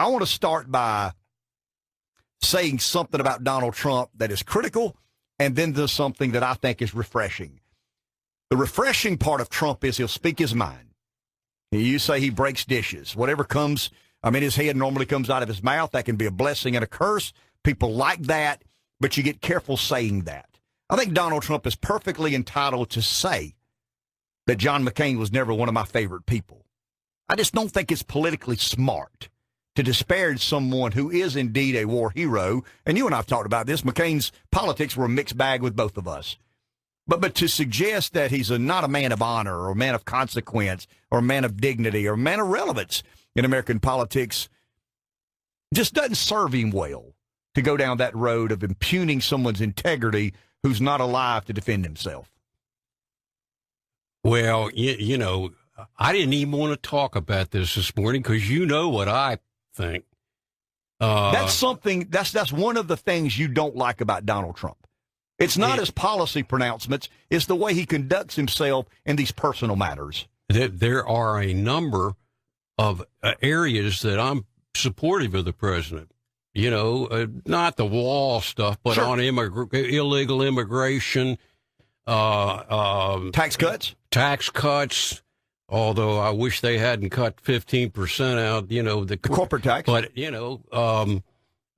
I want to start by saying something about Donald Trump that is critical, and then there's something that I think is refreshing. The refreshing part of Trump is he'll speak his mind. You say he breaks dishes. Whatever comes, his head normally comes out of his mouth. That can be a blessing and a curse. People like that, but you get careful saying that. I think Donald Trump is perfectly entitled to say that John McCain was never one of my favorite people. I just don't think it's politically smart to disparage someone who is indeed a war hero. And you and I have talked about this. McCain's politics were a mixed bag with both of us. But to suggest that he's not a man of honor or a man of consequence or a man of dignity or a man of relevance in American politics just doesn't serve him well to go down that road of impugning someone's integrity who's not alive to defend himself. Well, you know, I didn't even want to talk about this morning because you know what I think. That's one of the things you don't like about Donald Trump. It's not his policy pronouncements. It's the way he conducts himself in these personal matters. There are a number of areas that I'm supportive of the president. You know, not the wall stuff, but sure. On illegal immigration. Tax cuts. Although I wish they hadn't cut 15% out, you know, the corporate tax. But, you know,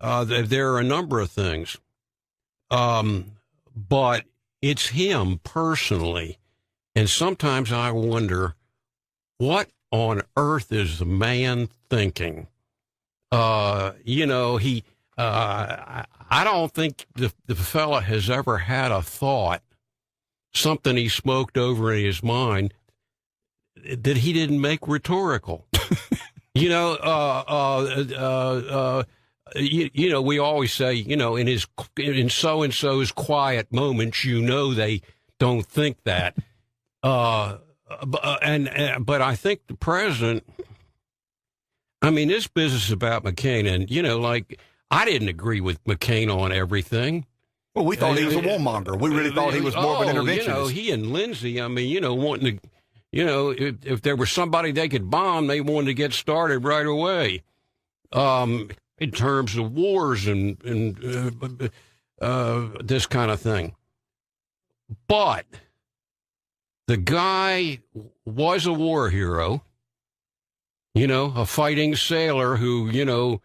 there are a number of things. But it's him personally. And sometimes I wonder, what on earth is the man thinking? You know, I don't think the fella has ever had a thought, something he smoked over in his mind, that he didn't make rhetorical. You know, you know, we always say, you know, in so-and-so's quiet moments, you know, they don't think that. But I think the president, I mean, this business about McCain, and, you know, like, I didn't agree with McCain on everything. Well, we thought he was a warmonger. We really thought he was more of an interventionist. You know, he and Lindsey, I mean, you know, wanting to, you know, if there was somebody they could bomb, they wanted to get started right away. In terms of wars and this kind of thing. But the guy was a war hero, you know, a fighting sailor who, you know,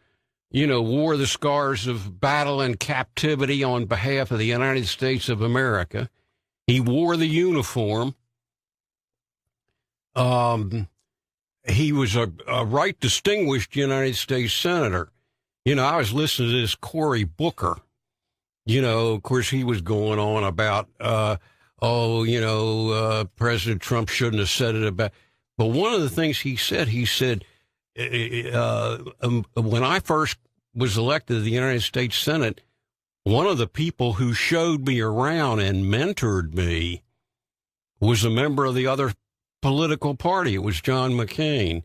wore the scars of battle and captivity on behalf of the United States of America. He wore the uniform. He was a right distinguished United States senator. You know, I was listening to this Cory Booker. You know, of course, he was going on about, President Trump shouldn't have said it about. But one of the things he said, when I first was elected to the United States Senate, one of the people who showed me around and mentored me was a member of the other political party. It was John McCain,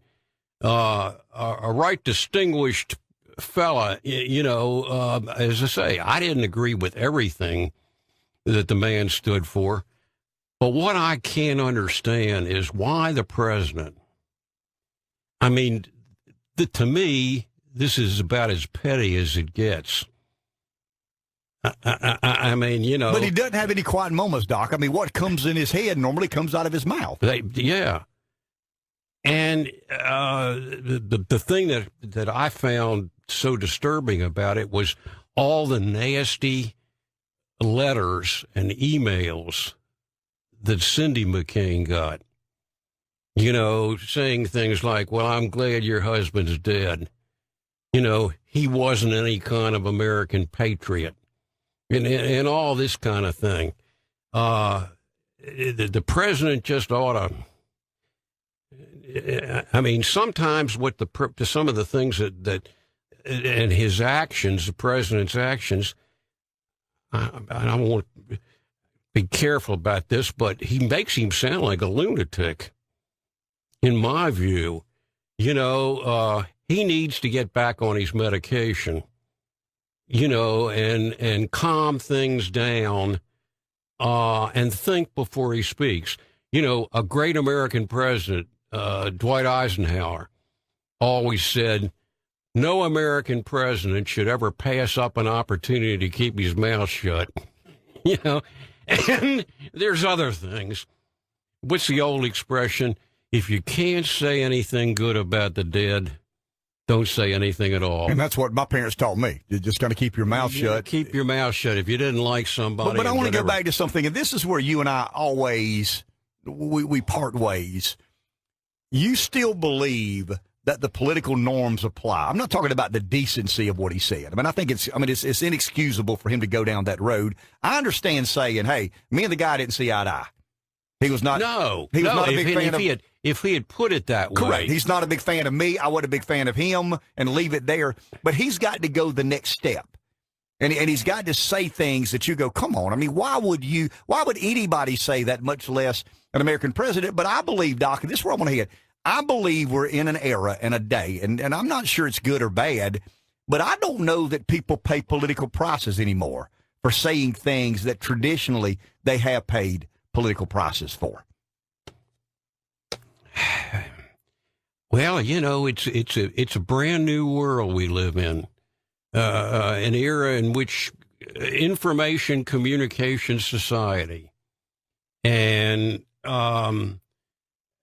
a right distinguished fella. You know, as I say, I didn't agree with everything that the man stood for. But what I can't understand is why the president, I mean, to me, this is about as petty as it gets. I mean, you know. But he doesn't have any quiet moments, Doc. I mean, what comes in his head normally comes out of his mouth. Yeah. And the thing that I found so disturbing about it was all the nasty letters and emails that Cindy McCain got. You know, saying things like, well, I'm glad your husband's dead. You know, he wasn't any kind of American patriot. And all this kind of thing. The president just ought to. I mean, sometimes what some of the things that and his actions, the president's actions, I want to be careful about this, but he makes him sound like a lunatic, in my view. You know, he needs to get back on his medication. You know, and calm things down, and think before he speaks. You know, a great American president, Dwight Eisenhower, always said, no American president should ever pass up an opportunity to keep his mouth shut. You know, and there's other things. What's the old expression? If you can't say anything good about the dead, don't say anything at all. And that's what my parents taught me. You're just going to keep your mouth shut. Keep your mouth shut if you didn't like somebody. But I want to go back to something, and this is where you and I always, we part ways. You still believe that the political norms apply. I'm not talking about the decency of what he said. I mean, I think it's inexcusable for him to go down that road. I understand saying, hey, me and the guy didn't see eye to eye. He was not. No, he was not a big fan of. If he had put it that way. Correct. He's not a big fan of me. I wasn't a big fan of him, and leave it there. But he's got to go the next step. And he's got to say things that you go, come on. I mean, why would anybody say that, much less an American president? But I believe, Doc, and this is where I want to hit. I believe we're in an era and a day, and I'm not sure it's good or bad, but I don't know that people pay political prices anymore for saying things that traditionally they have paid political prices for. Well, you know, it's a brand new world we live in, an era in which information communication society, and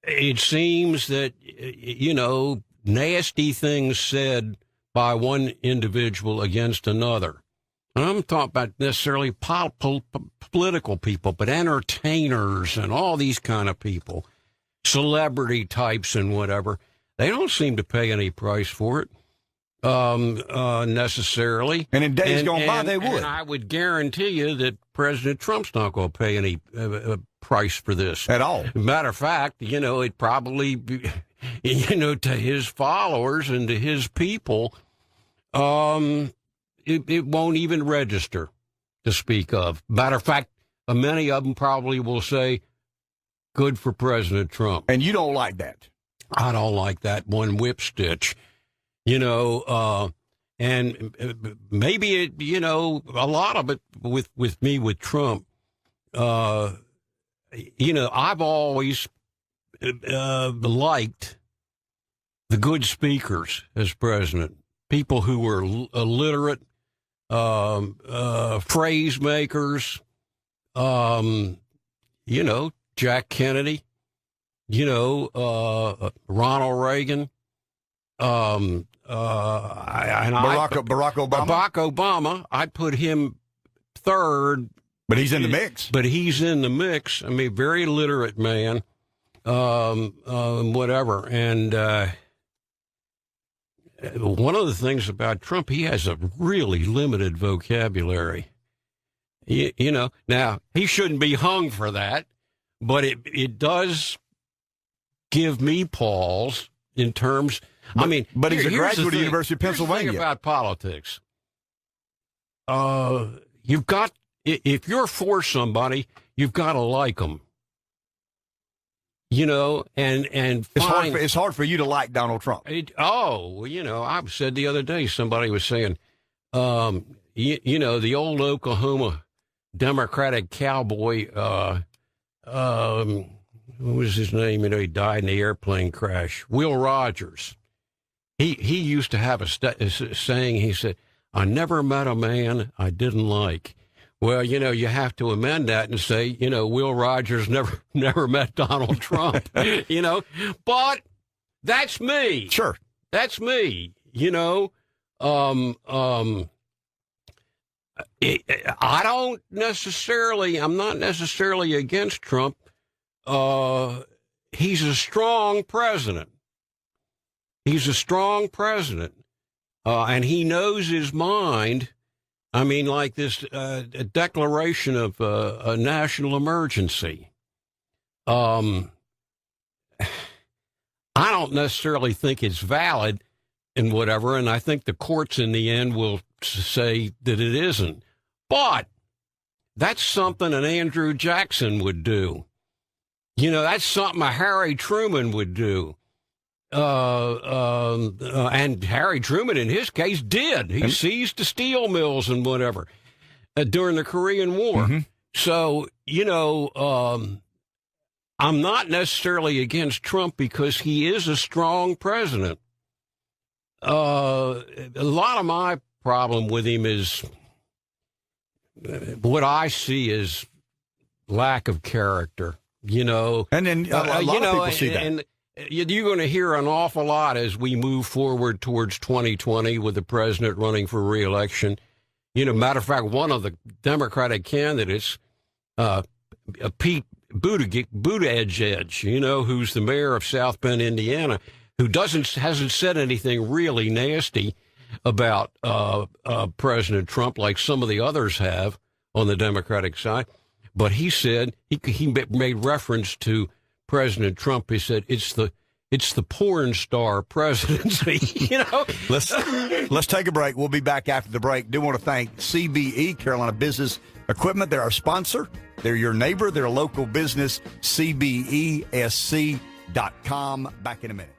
it seems that, you know, nasty things said by one individual against another. And I'm talking about necessarily political people, but entertainers and all these kind of people, celebrity types and whatever. They don't seem to pay any price for it necessarily. And in days gone by, they would. And I would guarantee you that President Trump's not going to pay any price for this. At all. Matter of fact, you know, it probably, you know, to his followers and to his people, it won't even register to speak of. Matter of fact, many of them probably will say, good for President Trump. And you don't like that. I don't like that one whip stitch, you know, and maybe it, you know, a lot of it with me with Trump, you know, I've always liked the good speakers as president, people who were illiterate, phrase makers, you know, Jack Kennedy, you know, Ronald Reagan, Barack Obama. Barack Obama, I'd put him third. But he's in the mix. But he's in the mix. I mean, very literate man, whatever. And one of the things about Trump, he has a really limited vocabulary. You know, now, he shouldn't be hung for that, but it does give me pause in terms, but, I mean. But he's a graduate of the University of Pennsylvania. Here's the thing about politics. You've got, if you're for somebody, you've got to like them. You know, and it's hard for you to like Donald Trump. Well, you know, I said the other day, somebody was saying, you know, the old Oklahoma Democratic cowboy, what was his name? You know, he died in the airplane crash. Will Rogers. He used to have a saying. He said, "I never met a man I didn't like." Well, you know, you have to amend that and say, you know, Will Rogers never met Donald Trump. You know, but that's me. Sure, that's me. You know, I don't necessarily. I'm not necessarily against Trump. He's a strong president. He's a strong president, and he knows his mind. I mean, like this declaration of a national emergency. I don't necessarily think it's valid and whatever, and I think the courts in the end will say that it isn't. But that's something an Andrew Jackson would do. You know, that's something a Harry Truman would do. And Harry Truman, in his case, did. He seized the steel mills and whatever during the Korean War. Mm-hmm. So, you know, I'm not necessarily against Trump because he is a strong president. a lot of my problem with him is what I see is lack of character, you know. And then a lot of people see that. And you're going to hear an awful lot as we move forward towards 2020 with the president running for re-election. You know, matter of fact, one of the Democratic candidates, Pete Buttigieg, you know, who's the mayor of South Bend, Indiana, who hasn't said anything really nasty about President Trump like some of the others have on the Democratic side. But he said, he made reference to President Trump. He said, it's the porn star presidency, you know. Let's take a break. We'll be back after the break. Do want to thank CBE, Carolina Business Equipment. They're our sponsor. They're your neighbor. They're a local business, cbesc.com. Back in a minute.